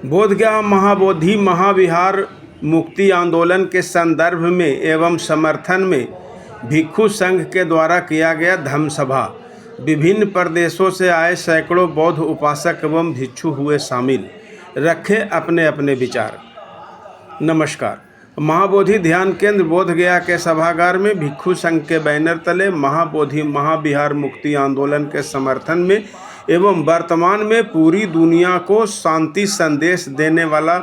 बोधगया महाबोधि महाविहार मुक्ति आंदोलन के संदर्भ में एवं समर्थन में भिक्षु संघ के द्वारा किया गया धम्म सभा। विभिन्न प्रदेशों से आए सैकड़ों बौद्ध उपासक एवं भिक्षु हुए शामिल, रखे अपने अपने विचार। नमस्कार। महाबोधि ध्यान केंद्र बोधगया के सभागार में भिक्षु संघ के बैनर तले महाबोधि महाविहार मुक्ति आंदोलन के समर्थन में एवं वर्तमान में पूरी दुनिया को शांति संदेश देने वाला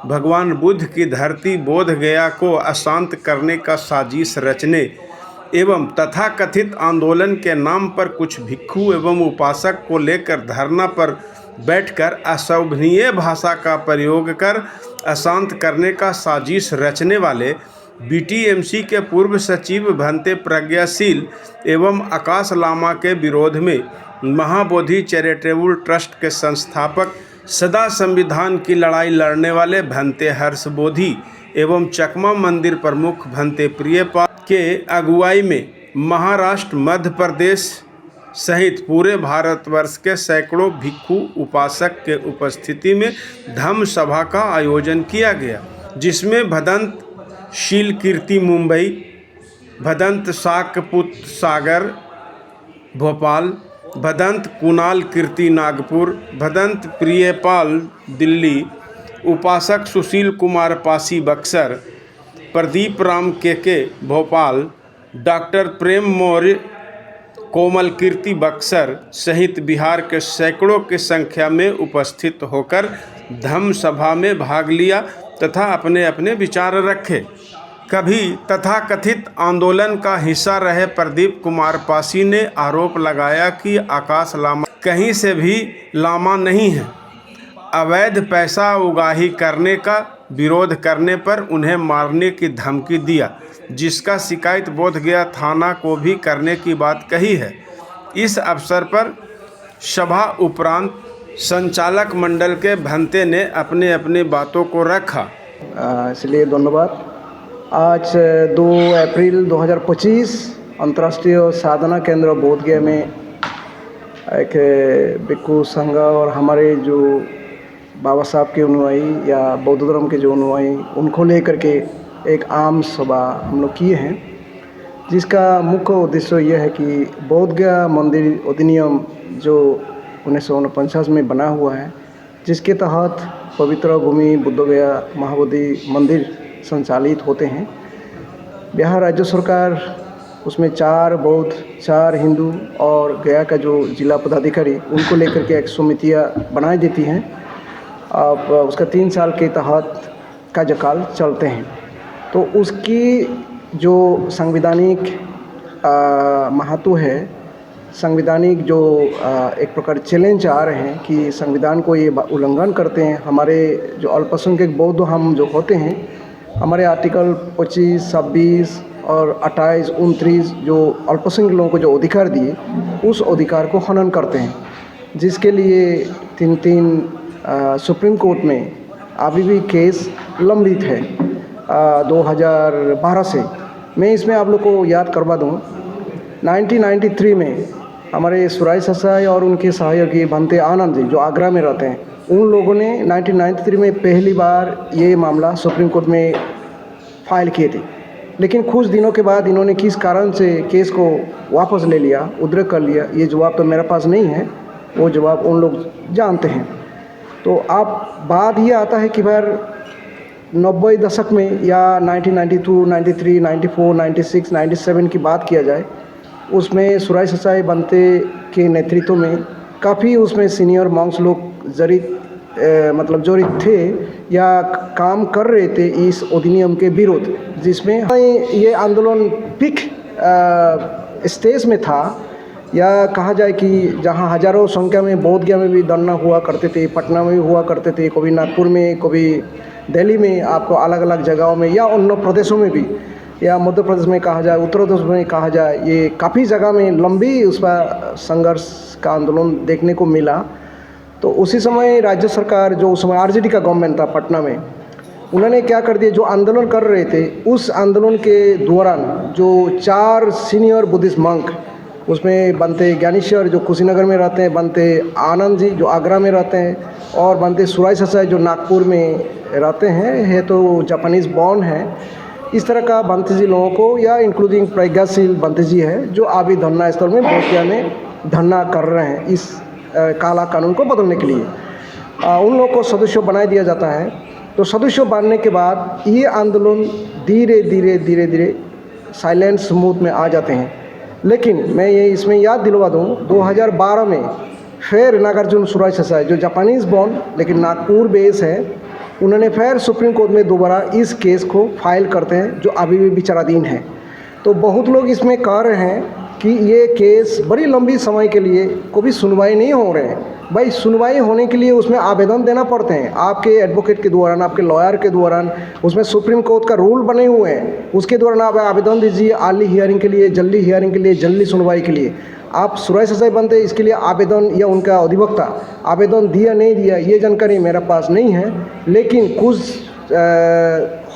भगवान बुद्ध की धरती बोधगया को अशांत करने का साजिश रचने एवं तथाकथित आंदोलन के नाम पर कुछ भिक्षु एवं उपासक को लेकर धरना पर बैठकर अशोभनीय भाषा का प्रयोग कर अशांत करने का साजिश रचने वाले बीटीएमसी के पूर्व सचिव भंते प्रज्ञाशील एवं आकाश लामा के विरोध में महाबोधि चैरिटेबल ट्रस्ट के संस्थापक सदा संविधान की लड़ाई लड़ने वाले भंते हर्षबोधि एवं चकमा मंदिर प्रमुख भंते प्रियपाल के अगुवाई में महाराष्ट्र, मध्य प्रदेश सहित पूरे भारतवर्ष के सैकड़ों भिक्षु उपासक के उपस्थिति में धम्म सभा का आयोजन किया गया, जिसमें भदंत शील कीर्ति मुंबई, भदंत शाकपुत सागर भोपाल, भदंत कुणाल कीर्ति नागपुर, भदंत प्रियपाल दिल्ली, उपासक सुशील कुमार पासी बक्सर, प्रदीप राम के भोपाल, डॉक्टर प्रेम मौर्य कोमल कीर्ति बक्सर सहित बिहार के सैकड़ों की संख्या में उपस्थित होकर धम्म सभा में भाग लिया तथा अपने अपने विचार रखे। कभी तथाकथित आंदोलन का हिस्सा रहे प्रदीप कुमार पासी ने आरोप लगाया कि आकाश लामा कहीं से भी लामा नहीं है। अवैध पैसा उगाही करने का विरोध करने पर उन्हें मारने की धमकी दिया, जिसका शिकायत बोधगया थाना को भी करने की बात कही है। इस अवसर पर सभा उपरांत संचालक मंडल के भंते ने अपने अपने बातों को रखा। इसलिए धन्यवाद। आज 2 अप्रैल 2025 अंतर्राष्ट्रीय साधना केंद्र बोधगया में एक भिक्षु संघ और हमारे जो बाबा साहब के अनुयायी या बौद्ध धर्म के जो अनुयायी उनको लेकर के एक आम सभा हम लोग किए हैं, जिसका मुख्य उद्देश्य यह है कि बोधगया मंदिर अधिनियम जो 1949 में बना हुआ है, जिसके तहत पवित्र भूमि बोधगया महाबोधि मंदिर संचालित होते हैं। बिहार राज्य सरकार उसमें 4 बौद्ध, 4 हिंदू और गया का जो जिला पदाधिकारी उनको लेकर के एक समितियाँ बनाई देती हैं। अब उसका 3 साल के तहत कार्यकाल चलते हैं। तो उसकी जो संवैधानिक महत्व है, संवैधानिक जो एक प्रकार चैलेंज आ रहे हैं कि संविधान को ये उल्लंघन करते हैं। हमारे जो अल्पसंख्यक बौद्ध हम जो होते हैं, हमारे आर्टिकल 25, 26 और 28, 29 जो अल्पसंख्यक लोगों को जो अधिकार दिए, उस अधिकार को हनन करते हैं, जिसके लिए 3 सुप्रीम कोर्ट में अभी भी केस लंबित है 2012 से। मैं इसमें आप लोग को याद करवा दूं, 1993 में हमारे सुराई ससाई और उनके सहयोगी भंते आनंद जी जो आगरा में रहते हैं, उन लोगों ने 1993 में पहली बार ये मामला सुप्रीम कोर्ट में फाइल किए थे। लेकिन कुछ दिनों के बाद इन्होंने किस कारण से केस को वापस ले लिया, उद्रक कर लिया, ये जवाब तो मेरे पास नहीं है, वो जवाब उन लोग जानते हैं। तो आप बात ये आता है कि भाई 90 दशक में या 1992, 93, 94, 96, 97 की बात किया जाए, उसमें सुराई ससाई बनते के नेतृत्व में काफ़ी उसमें सीनियर मॉन्क्स लोग जड़ित थे या काम कर रहे थे इस अधिनियम के विरोध, जिसमें ये आंदोलन पीक स्टेज में था। या कहा जाए कि जहां हज़ारों संख्या में बोधगया में भी धरना हुआ करते थे, पटना में भी हुआ करते थे, कभी नागपुर में, कभी दिल्ली में, आपको अलग अलग जगहों में या अन्य प्रदेशों में भी, या मध्य प्रदेश में कहा जाए, उत्तर प्रदेश में कहा जाए, ये काफ़ी जगह में लंबी उसका संघर्ष का आंदोलन देखने को मिला। तो उसी समय राज्य सरकार, जो उस समय आरजेडी का गवर्नमेंट था पटना में, उन्होंने क्या कर दिया, जो आंदोलन कर रहे थे उस आंदोलन के दौरान जो 4 सीनियर बुद्धिस्ट मंक उसमें बनते ज्ञानेश्वर जो कुशीनगर में रहते हैं, बनते आनंद जी जो आगरा में रहते हैं, और बनते सुराई ससाई जो नागपुर में रहते हैं, है तो जापानीज़ बॉर्न है। इस तरह का बंते जी लोगों को, या इंक्लूडिंग प्रज्ञाशील बंते जी है जो अभी धरना स्थल में बोधगया में धरना कर रहे हैं इस काला कानून को बदलने के लिए। उन लोगों को सदस्य बनाए दिया जाता है। तो सदस्य बनने के बाद ये आंदोलन धीरे धीरे धीरे धीरे साइलेंट स्मूथ में आ जाते हैं। लेकिन मैं ये इसमें याद दिलवा दूँ, 2012 में फिर नागार्जुन सुराई ससाई जो जापानीज़ बॉर्न लेकिन नागपुर बेस है, उन्होंने फिर सुप्रीम कोर्ट में दोबारा इस केस को फाइल करते हैं जो अभी भी विचाराधीन है। तो बहुत लोग इसमें कह रहे हैं कि ये केस बड़ी लंबी समय के लिए कोई सुनवाई नहीं हो रहे हैं। भाई सुनवाई होने के लिए उसमें आवेदन देना पड़ते हैं, आपके एडवोकेट के दौरान, आपके लॉयर के दौरान, उसमें सुप्रीम कोर्ट का रूल बने हुए हैं, उसके दौरान आप आवेदन दीजिए अर्ली हियरिंग के लिए, जल्दी हियरिंग के लिए, जल्दी सुनवाई के लिए। आप सुराई ससाई बनते इसके लिए आवेदन या उनका अधिवक्ता आवेदन दिया नहीं दिया ये जानकारी मेरे पास नहीं है, लेकिन कुछ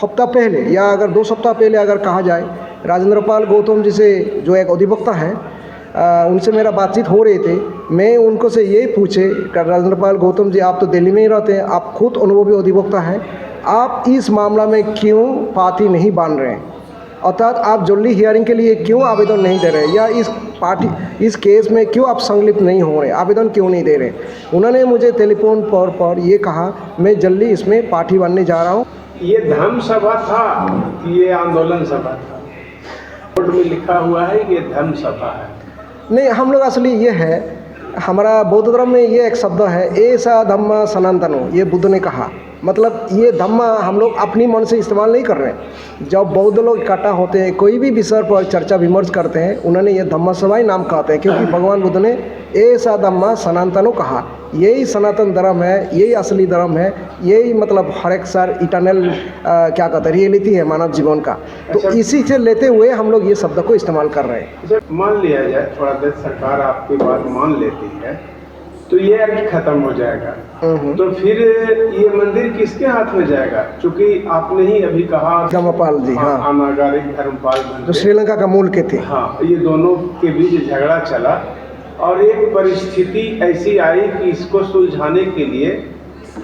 हफ्ता पहले या अगर 2 सप्ताह पहले अगर कहा जाए, राजेंद्र पाल गौतम जी से जो एक अधिवक्ता है, उनसे मेरा बातचीत हो रहे थे। मैं उनको से यही पूछे कि राजेंद्र पाल गौतम जी आप तो दिल्ली में ही रहते हैं, आप खुद अनुभवी अधिवक्ता हैं, आप इस मामला में क्यों पार्टी नहीं बांध रहे हैं, अर्थात आप जल्दी हियरिंग के लिए क्यों आवेदन नहीं दे रहे, या इस केस में क्यों आप संलिप्त नहीं हो रहे, आवेदन क्यों नहीं दे रहे। उन्होंने मुझे टेलीफोन पर ये कहा मैं जल्दी इसमें पार्टी बनने जा रहा हूँ। ये धर्म सभा था कि ये आंदोलन सभा था? बोर्ड में लिखा हुआ है कि ये धर्म सभा है। नहीं, हम लोग असली ये है, हमारा बौद्ध धर्म में ये एक शब्द है ऐसा धम्म सनातनो, ये बुद्ध ने कहा। मतलब ये धम्म हम लोग अपनी मन से इस्तेमाल नहीं कर रहे हैं। जब बौद्ध लोग इकट्ठा होते हैं, कोई भी विषय पर चर्चा विमर्श करते हैं, उन्होंने ये धम्म सभा ही नाम कहते हैं, क्योंकि भगवान बुद्ध ने ऐसा धम्म सनातनो कहा। यही सनातन धर्म है, यही असली धर्म है, यही मतलब हर एक सार इटर्नल क्या कहते हैं रियलिटी है मानव जीवन का। तो इसी से लेते हुए हम लोग ये शब्द को इस्तेमाल कर रहे हैं। मान लिया जाए थोड़ा देर सरकार आपकी बात मान लेती है तो ये एक्ट खत्म हो जाएगा, तो फिर ये मंदिर किसके हाथ में जाएगा? क्योंकि आपने ही अभी कहा धर्मपाल जी, हाँ, अनागारिक धर्मपाल जो श्रीलंका का मूल के थे, हाँ, ये दोनों के बीच झगड़ा चला और एक परिस्थिति ऐसी आई कि इसको सुलझाने के लिए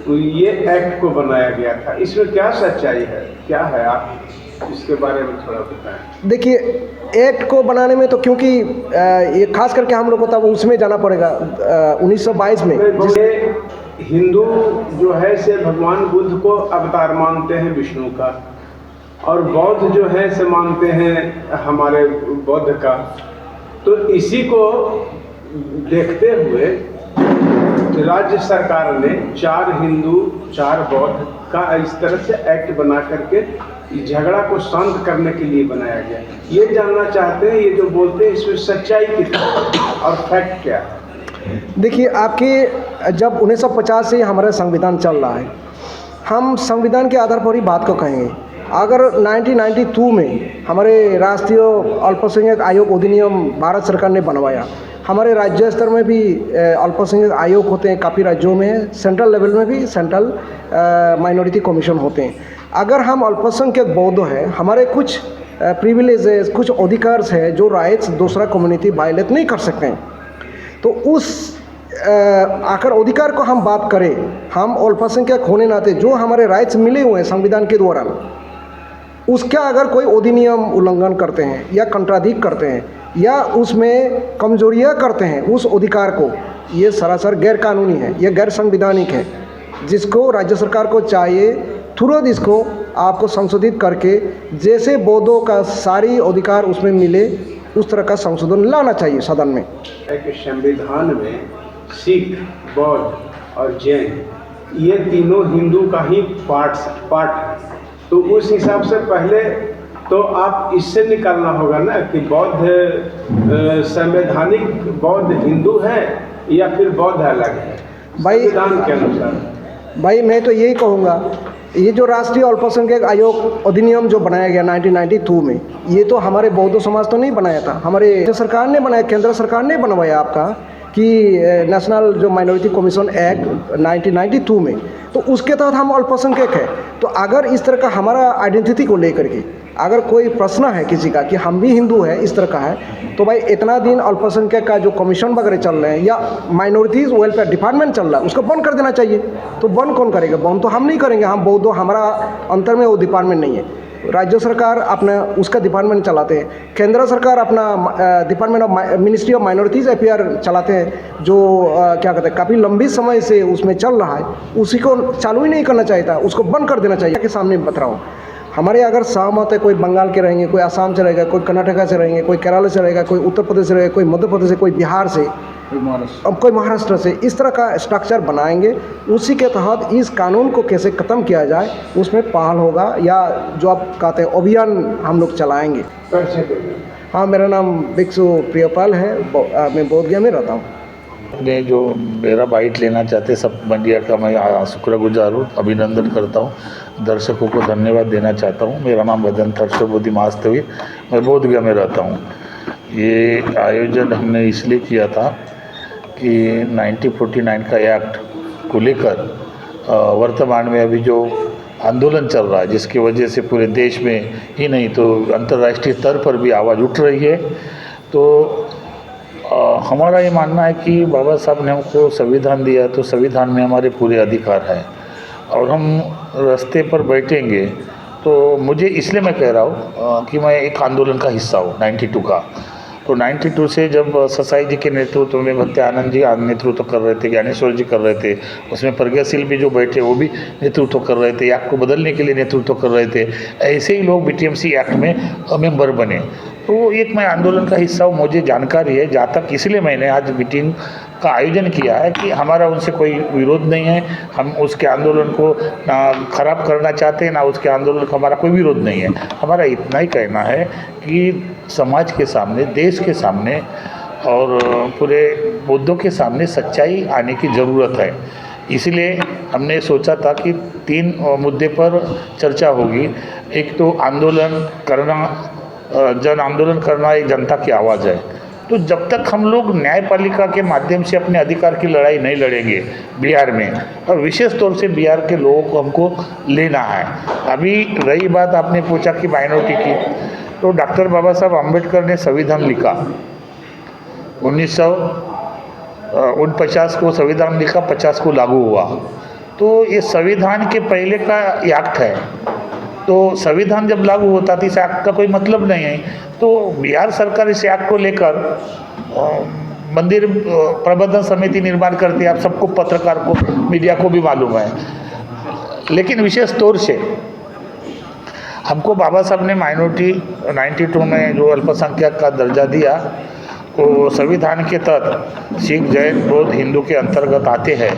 ये एक्ट को बनाया गया था। इसमें क्या सच्चाई है, क्या है, आप इसके बारे में थोड़ा बताएं। देखिए, एक्ट को बनाने में तो क्योंकि ये खास करके हम लोग को तब उसमें जाना पड़ेगा 1922 में। हिंदू जो है से भगवान बुद्ध को अवतार मानते हैं विष्णु का, और बौद्ध जो है से मानते हैं हमारे बौद्ध का। तो इसी को देखते हुए राज्य सरकार ने 4 हिंदू 4 बौद्ध का इस तरह से एक्ट बना करके झगड़ा को शांत करने के लिए बनाया गया। ये जानना चाहते हैं, ये जो बोलते हैं इसमें सच्चाई कितना और फैक्ट क्या है? देखिए, आपके जब 1950 से हमारा संविधान चल रहा है, हम संविधान के आधार पर ही बात को कहेंगे। अगर 1992 में हमारे राष्ट्रीय अल्पसंख्यक आयोग अधिनियम भारत सरकार ने बनवाया, हमारे राज्य स्तर में भी अल्पसंख्यक आयोग होते हैं, काफ़ी राज्यों में, सेंट्रल लेवल में भी सेंट्रल माइनॉरिटी कमीशन होते हैं। अगर हम अल्पसंख्यक बौद्ध हैं, हमारे कुछ प्रिविलेजेस, कुछ अधिकार है जो राइट्स दूसरा कम्युनिटी वायलेट नहीं कर सकते हैं। तो उस आकर अधिकार को हम बात करें, हम अल्पसंख्यक होने नाते जो हमारे राइट्स मिले हुए हैं संविधान के दौरान, उसका अगर कोई अधिनियम उल्लंघन करते हैं या कंट्राडिक्ट करते हैं या उसमें कमजोरियां करते हैं उस अधिकार को, ये सरासर गैर कानूनी है, ये गैर संवैधानिक है, जिसको राज्य सरकार को चाहिए तुरंत इसको आपको संशोधित करके जैसे बौद्धों का सारी अधिकार उसमें मिले उस तरह का संशोधन लाना चाहिए सदन में। संविधान में सिख, बौद्ध और जैन ये तीनों हिंदू का ही पार्ट है, तो उस हिसाब से पहले तो आप इससे निकालना होगा ना कि बौद्ध संवैधानिक बौद्ध हिंदू है या फिर बौद्ध अलग है संविधान के अनुसार। भाई मैं तो यही कहूँगा, ये जो राष्ट्रीय अल्पसंख्यक आयोग अधिनियम जो बनाया गया 1992 में, ये तो हमारे बौद्ध समाज तो नहीं बनाया था, हमारे सरकार ने बनाया, केंद्र सरकार ने बनवाया आपका कि नेशनल जो माइनॉरिटी कमीशन एक्ट 1992 में, तो उसके तहत हम अल्पसंख्यक है। तो अगर इस तरह का हमारा आइडेंटिटी को लेकर के अगर कोई प्रश्न है किसी का कि हम भी हिंदू है इस तरह का है, तो भाई इतना दिन अल्पसंख्यक का जो कमीशन वगैरह चल रहे हैं या माइनॉरिटीज़ वेलफेयर डिपार्टमेंट चल रहा है उसको बंद कर देना चाहिए। तो बंद कौन करेगा? बंद तो हम नहीं करेंगे, हम बौद्धों, हमारा अंतर में वो डिपार्टमेंट नहीं है। राज्य सरकार अपना उसका डिपार्टमेंट चलाते हैं, केंद्र सरकार अपना department of ministry of minorities affair चलाते हैं, जो क्या कहते हैं काफ़ी लंबी समय से उसमें चल रहा है, उसी को चालू ही नहीं करना चाहिए था, उसको बंद कर देना चाहिए। के सामने बता रहा हूँ, हमारे अगर सहमत है, कोई बंगाल के रहेंगे, कोई असम से रहेगा, कोई कर्नाटका से रहेंगे, कोई केरल से रहेगा, कोई उत्तर प्रदेश से रहेगा, कोई मध्य प्रदेश से, कोई बिहार से, अब कोई महाराष्ट्र से, इस तरह का स्ट्रक्चर बनाएंगे। उसी के तहत इस कानून को कैसे ख़त्म किया जाए उसमें पहल होगा, या जो आप कहते हैं अभियान हम लोग चलाएँगे। हाँ, मेरा नाम भिक्षु प्रियपाल है, मैं बोधगया में रहता हूँ। ने जो मेरा बाइट लेना चाहते सब मीडिया का मैं शुक्रगुजार हूँ, अभिनंदन करता हूँ, दर्शकों को धन्यवाद देना चाहता हूँ। मेरा नाम वदंत हर्षबोधि मास्तवी, मैं बोधगया में रहता हूँ। ये आयोजन हमने इसलिए किया था कि 1949 का एक्ट को लेकर वर्तमान में अभी जो आंदोलन चल रहा है, जिसकी वजह से पूरे देश में ही नहीं तो अंतर्राष्ट्रीय स्तर पर भी आवाज़ उठ रही है, तो हमारा ये मानना है कि बाबा साहब ने हमको संविधान दिया, तो संविधान में हमारे पूरे अधिकार हैं और हम रास्ते पर बैठेंगे। तो मुझे इसलिए मैं कह रहा हूँ कि मैं एक आंदोलन का हिस्सा हूँ 92 का। तो 92 से जब ससाई जी के नेतृत्व में भक्ति आनंद जी नेतृत्व कर रहे थे, ज्ञानेश्वर जी कर रहे थे, उसमें प्रज्ञाशील भी जो बैठे वो भी नेतृत्व कर रहे थे, एक्ट को बदलने के लिए नेतृत्व कर रहे थे, ऐसे ही लोग BTMC एक्ट में मेंबर बने। तो एक मैं आंदोलन का हिस्सा हूँ, मुझे जानकारी है जहाँ तक, इसलिए मैंने आज मीटिंग का आयोजन किया है कि हमारा उनसे कोई विरोध नहीं है, हम उसके आंदोलन को ना खराब करना चाहते हैं, ना उसके आंदोलन का हमारा कोई विरोध नहीं है। हमारा इतना ही कहना है कि समाज के सामने, देश के सामने और पूरे मुद्दों के सामने सच्चाई आने की ज़रूरत है। इसलिए हमने सोचा था कि 3 मुद्दे पर चर्चा होगी। एक तो आंदोलन करना, जन आंदोलन करना एक जनता की आवाज़ है। तो जब तक हम लोग न्यायपालिका के माध्यम से अपने अधिकार की लड़ाई नहीं लड़ेंगे बिहार में, और विशेष तौर से बिहार के लोगों को हमको लेना है। अभी रही बात, आपने पूछा कि माइनॉरिटी की, तो डॉक्टर बाबा साहब अम्बेडकर ने संविधान लिखा 1949 को संविधान लिखा, 50 को लागू हुआ। तो ये संविधान के पहले का एक्ट है, तो संविधान जब लागू होता था इस एक्ट का कोई मतलब नहीं है। तो बिहार सरकार इस एक्ट को लेकर मंदिर प्रबंधन समिति निर्माण करती है, आप सबको, पत्रकार को, मीडिया को भी मालूम है। लेकिन विशेष तौर से हमको बाबा साहब ने माइनॉरिटी 92 में जो अल्पसंख्यक का दर्जा दिया, वो संविधान के तहत सिख, जैन, बौद्ध, हिंदू के अंतर्गत आते हैं,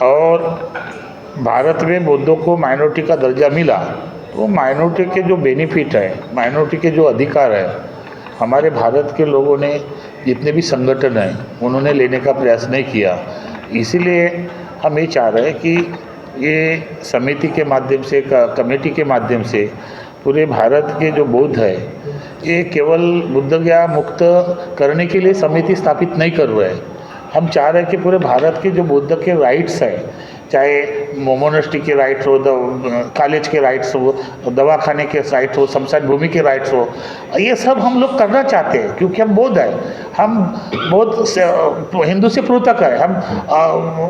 और भारत में बौद्धों को माइनॉरिटी का दर्जा मिला। तो माइनॉरिटी के जो बेनिफिट है, माइनॉरिटी के जो अधिकार है, हमारे भारत के लोगों ने, जितने भी संगठन हैं, उन्होंने लेने का प्रयास नहीं किया। इसीलिए हम ये चाह रहे हैं कि ये समिति के माध्यम से, कमेटी के माध्यम से पूरे भारत के जो बौद्ध है, ये केवल बुद्धगया मुक्त करने के लिए समिति स्थापित नहीं कर रहे हैं। हम चाह रहे हैं कि पूरे भारत के जो बौद्ध के राइट्स हैं, चाहे मोनास्ट्री के राइट्स हो, कॉलेज के राइट्स हो, दवाखाने के राइट्स हो, शमशान भूमि के राइट्स हो, ये सब हम लोग करना चाहते हैं, क्योंकि हम बौद्ध हैं। हम बौद्ध से, हिंदू से पृथक है। हम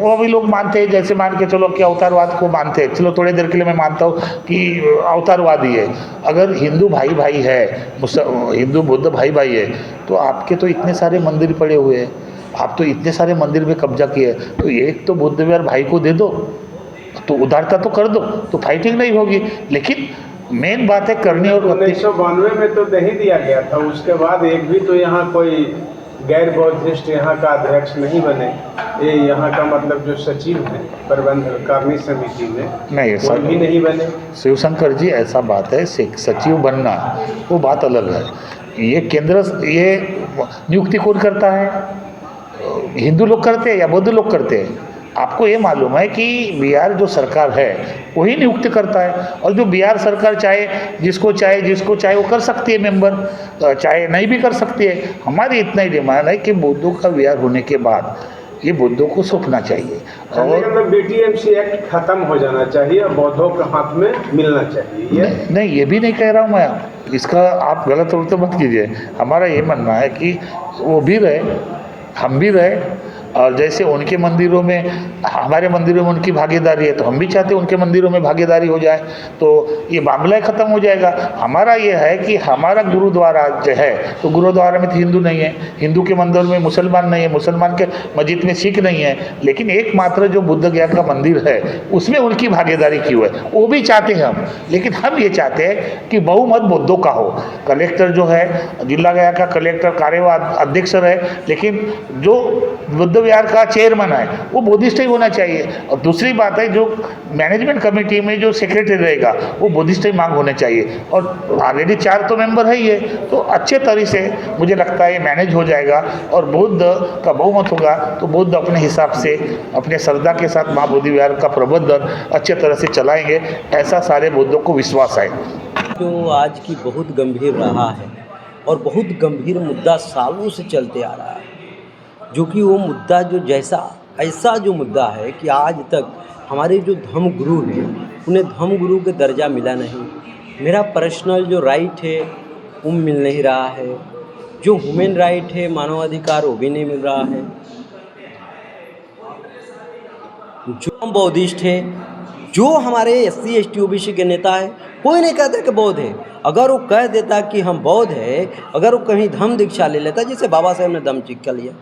वो भी लोग मानते हैं, जैसे मान के चलो कि अवतारवाद को मानते हैं, चलो थोड़ी देर के लिए मैं मानता हूँ कि अवतारवादी है। अगर हिंदू भाई भाई है, हिंदू बौद्ध भाई भाई है, तो आपके तो इतने सारे मंदिर पड़े हुए हैं, आप तो इतने सारे मंदिर में कब्जा किए, तो एक तो बुद्ध विहार भाई को दे दो, तो उदारता तो कर दो, तो फाइटिंग नहीं होगी। लेकिन मेन बात है करनी और 1992 में तो नहीं दिया गया था, उसके बाद एक भी तो यहाँ कोई गैर बौद्धिस्ट यहाँ का अध्यक्ष नहीं बने। ये यहाँ का मतलब जो सचिव है प्रबंधन कार्य समिति में, नहीं, कोई भी नहीं बने। शिवशंकर जी, ऐसा बात है, सचिव बनना वो बात अलग है। ये केंद्र, ये नियुक्ति कौन करता है? हिंदू लोग करते हैं या बौद्ध लोग करते हैं? आपको ये मालूम है कि बिहार जो सरकार है वही नियुक्त करता है, और जो बिहार सरकार चाहे जिसको चाहे वो कर सकती है मेंबर, चाहे नहीं भी कर सकती है। हमारी इतना ही डिमांड है कि बौद्धों का बिहार होने के बाद ये बुद्धों को सौंपना चाहिए। और बीटीएमसी एक्ट खत्म हो जाना चाहिए और बौद्धों के हाथ में मिलना चाहिए। नहीं, ये भी नहीं कह रहा हूँ मैं, इसका आप गलत रूप तो मत कीजिए। हमारा ये मानना है कि वो भी रहे, हम भी रहे, और जैसे उनके मंदिरों में हमारे मंदिरों में उनकी भागीदारी है, तो हम भी चाहते हैं उनके मंदिरों में भागीदारी हो जाए, तो ये मामला ही ख़त्म हो जाएगा। हमारा ये है कि हमारा गुरुद्वारा जो है, तो गुरुद्वारा में तो हिंदू नहीं है, हिंदू के मंदिर में मुसलमान नहीं है, मुसलमान के मस्जिद में सिख नहीं है, लेकिन एकमात्र जो बुद्ध ज्ञान का मंदिर है उसमें उनकी भागीदारी क्यों है, वो भी चाहते हैं हम। लेकिन हम ये चाहते हैं कि बहुमत बुद्धों का हो। कलेक्टर जो है, जिला गया का कलेक्टर कार्यवाहक अध्यक्ष रहे, लेकिन जो बुद्ध विहार का चेयरमैन है वो बुद्धिस्ट ही होना चाहिए। और दूसरी बात है, जो मैनेजमेंट कमेटी में जो सेक्रेटरी रहेगा वो बुद्धिस्ट ही मांग होने चाहिए। और ऑलरेडी 4 तो मेंबर है ही है, तो अच्छे तरह से मुझे लगता है ये मैनेज हो जाएगा और बुद्ध का बहुमत होगा, तो बुद्ध अपने हिसाब से अपने श्रद्धा के साथ महाबोधि विहार का प्रबंधन अच्छे तरह से चलाएंगे, ऐसा सारे बुद्धों को विश्वास है। जो आज की बहुत गंभीर रहा है और बहुत गंभीर मुद्दा सालों से चलते आ रहा है, जो कि वो मुद्दा जो ऐसा जो मुद्दा है कि आज तक हमारे जो धर्म गुरु हैं उन्हें धर्म गुरु के दर्जा मिला नहीं। मेरा पर्सनल जो राइट है वो मिल नहीं रहा है, जो ह्यूमन राइट है, मानवाधिकार, वो भी नहीं मिल रहा है। जो हम बौद्धिस्ट है, जो हमारे SC ST OBC के नेता है, कोई नहीं कहता कि बौद्ध है। अगर वो कह देता कि हम बौद्ध है, अगर वो कहीं धम्म दीक्षा ले लेता, जैसे बाबा साहेब ने धम्म दीक्षा लिया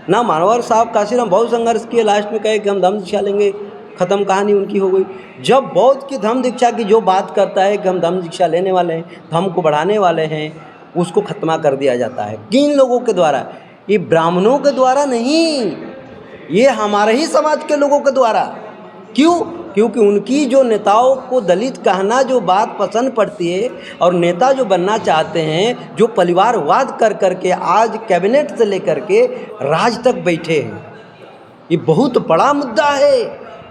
ना, मानवर साहब काशीराम बहुत संघर्ष किए, लास्ट में कहे कि हम धम्म दीक्षा लेंगे, ख़त्म कहानी उनकी हो गई। जब बौद्ध की धम्म दीक्षा की जो बात करता है कि हम धम्म दीक्षा लेने वाले हैं, धम्म को बढ़ाने वाले हैं, उसको खत्मा कर दिया जाता है। किन लोगों के द्वारा? ये ब्राह्मणों के द्वारा नहीं, ये हमारे ही समाज के लोगों के द्वारा। क्यों? क्योंकि उनकी जो नेताओं को दलित कहना जो बात पसंद पड़ती है और नेता जो बनना चाहते हैं, जो परिवारवाद कर करके आज कैबिनेट से लेकर के राज तक बैठे हैं, ये बहुत बड़ा मुद्दा है।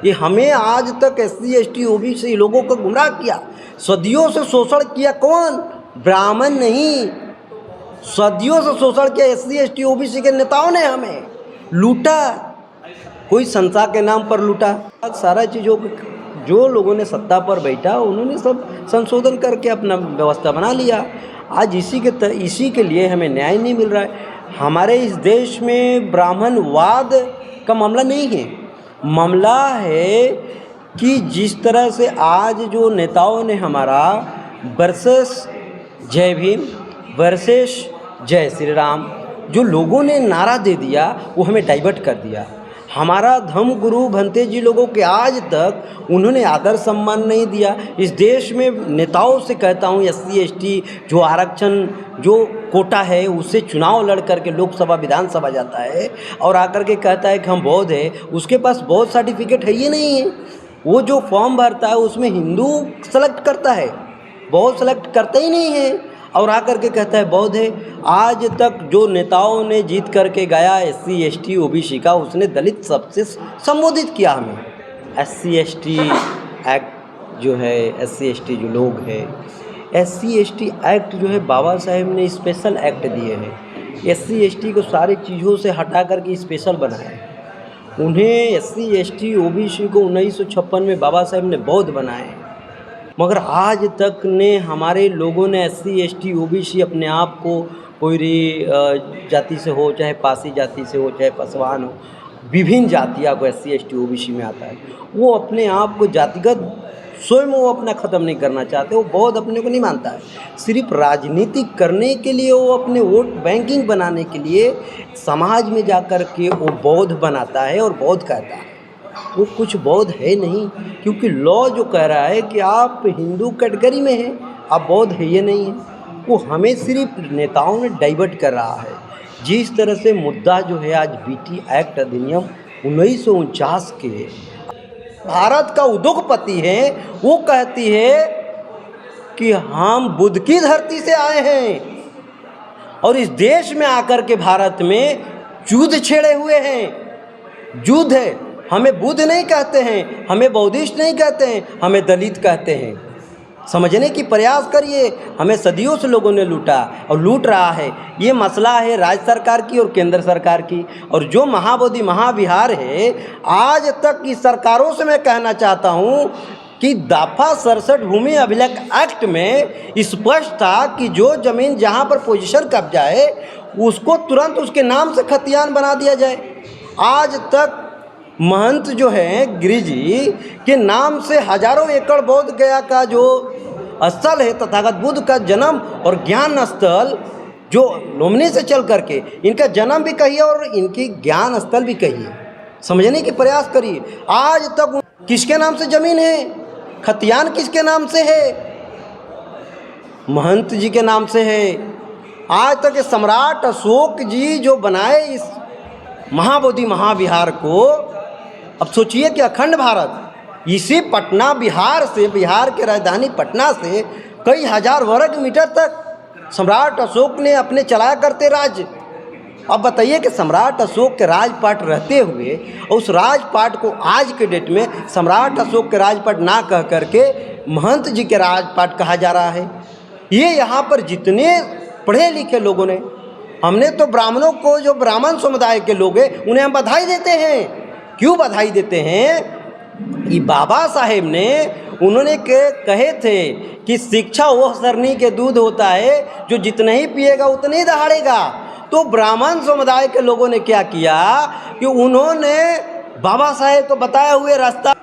ये हमें आज तक SC ST OBC लोगों को गुमराह किया, सदियों से शोषण किया। कौन? ब्राह्मण नहीं, सदियों से शोषण किया SC ST OBC के नेताओं ने, हमें लूटा, कोई संस्था के नाम पर लूटा। सारा चीज़ों जो लोगों ने सत्ता पर बैठा उन्होंने सब संशोधन करके अपना व्यवस्था बना लिया। आज इसी के लिए हमें न्याय नहीं मिल रहा है। हमारे इस देश में ब्राह्मणवाद का मामला नहीं है, मामला है कि जिस तरह से आज जो नेताओं ने हमारा वर्सेस जय भीम वर्सेस जय श्री राम जो लोगों ने नारा दे दिया, वो हमें डाइवर्ट कर दिया। हमारा धर्म गुरु भंते जी लोगों के आज तक उन्होंने आदर सम्मान नहीं दिया। इस देश में नेताओं से कहता हूँ, SC ST जो आरक्षण जो कोटा है उससे चुनाव लड़ करके लोकसभा विधानसभा जाता है और आकर के कहता है कि हम बौद्ध है, उसके पास बौद्ध सर्टिफिकेट है, ये नहीं है। वो जो फॉर्म भरता है उसमें हिंदू सेलेक्ट करता है, बौद्ध सेलेक्ट करता ही नहीं है, और आकर के कहता है बौद्ध है। आज तक जो नेताओं ने जीत करके गया SC ST OBC का, उसने दलित शब्द से संबोधित किया हमें। SC ST एक्ट जो है, SC ST जो लोग हैं, SC ST एक्ट जो है बाबा साहेब ने स्पेशल एक्ट दिए हैं। SC ST को सारी चीज़ों से हटा करके स्पेशल बनाया। उन्हें SC ST OBC को 1956 में बाबा साहेब ने बौद्ध बनाए, मगर आज तक ने हमारे लोगों ने SC ST OBC अपने आप को कोई जाति से हो, चाहे पासी जाति से हो, चाहे पासवान हो, विभिन्न जातियों को SC ST OBC में आता है। वो अपने आप को जातिगत स्वयं वो अपना ख़त्म नहीं करना चाहते। वो बौद्ध अपने को नहीं मानता है, सिर्फ राजनीति करने के लिए, वो अपने वोट बैंकिंग बनाने के लिए समाज में जा कर के वो बौद्ध बनाता है और बौद्ध कहता है। वो कुछ बौद्ध है नहीं, क्योंकि लॉ जो कह रहा है कि आप हिंदू कैटेगरी में हैं, आप बौद्ध है, ये नहीं है। वो हमें सिर्फ नेताओं ने डाइवर्ट कर रहा है। जिस तरह से मुद्दा जो है आज BT एक्ट अधिनियम 1949 के भारत का उद्योगपति है, वो कहती है कि हम बुद्ध की धरती से आए हैं और इस देश में आकर के भारत में युद्ध छेड़े हुए हैं। युद्ध है, हमें बुद्ध नहीं कहते हैं, हमें बौद्धिस्ट नहीं कहते हैं, हमें दलित कहते हैं। समझने की प्रयास करिए। हमें सदियों से लोगों ने लूटा और लूट रहा है। ये मसला है राज्य सरकार की और केंद्र सरकार की। और जो महाबोधि महाविहार है, आज तक की सरकारों से मैं कहना चाहता हूँ कि दफा 67 भूमि अभिलेख एक्ट में स्पष्ट था कि जो ज़मीन जहाँ पर पोजीशन कब्जा है उसको तुरंत उसके नाम से खतियान बना दिया जाए। आज तक महंत जो हैं गिरि जी के नाम से हजारों एकड़ बौद्ध गया का जो स्थल है, तथागत बुद्ध का जन्म और ज्ञान स्थल, जो लोमनी से चल करके इनका जन्म भी कहिए और इनकी ज्ञान स्थल भी कहिए, समझने की प्रयास करिए। आज तक किसके नाम से ज़मीन है, खतियान किसके नाम से है? महंत जी के नाम से है। आज तक ये सम्राट अशोक जी जो बनाए इस महाबोधि महाविहार को, अब सोचिए कि अखंड भारत इसी पटना बिहार से, बिहार के राजधानी पटना से कई हजार वर्ग मीटर तक सम्राट अशोक ने अपने चलाया करते राज्य। अब बताइए कि सम्राट अशोक के राजपाट रहते हुए उस राजपाट को आज के डेट में सम्राट अशोक के राजपाट ना कह करके महंत जी के राजपाट कहा जा रहा है। ये यहाँ पर जितने पढ़े लिखे लोगों ने, हमने तो ब्राह्मणों को, जो ब्राह्मण समुदाय के लोग हैं उन्हें हम बधाई देते हैं। क्यों बधाई देते हैं? कि बाबा साहेब ने, उन्होंने कहे थे कि शिक्षा वह सरनी के दूध होता है जो जितना ही पिएगा उतना ही दहाड़ेगा। तो ब्राह्मण समुदाय के लोगों ने क्या किया कि उन्होंने बाबा साहेब को बताए हुए रास्ता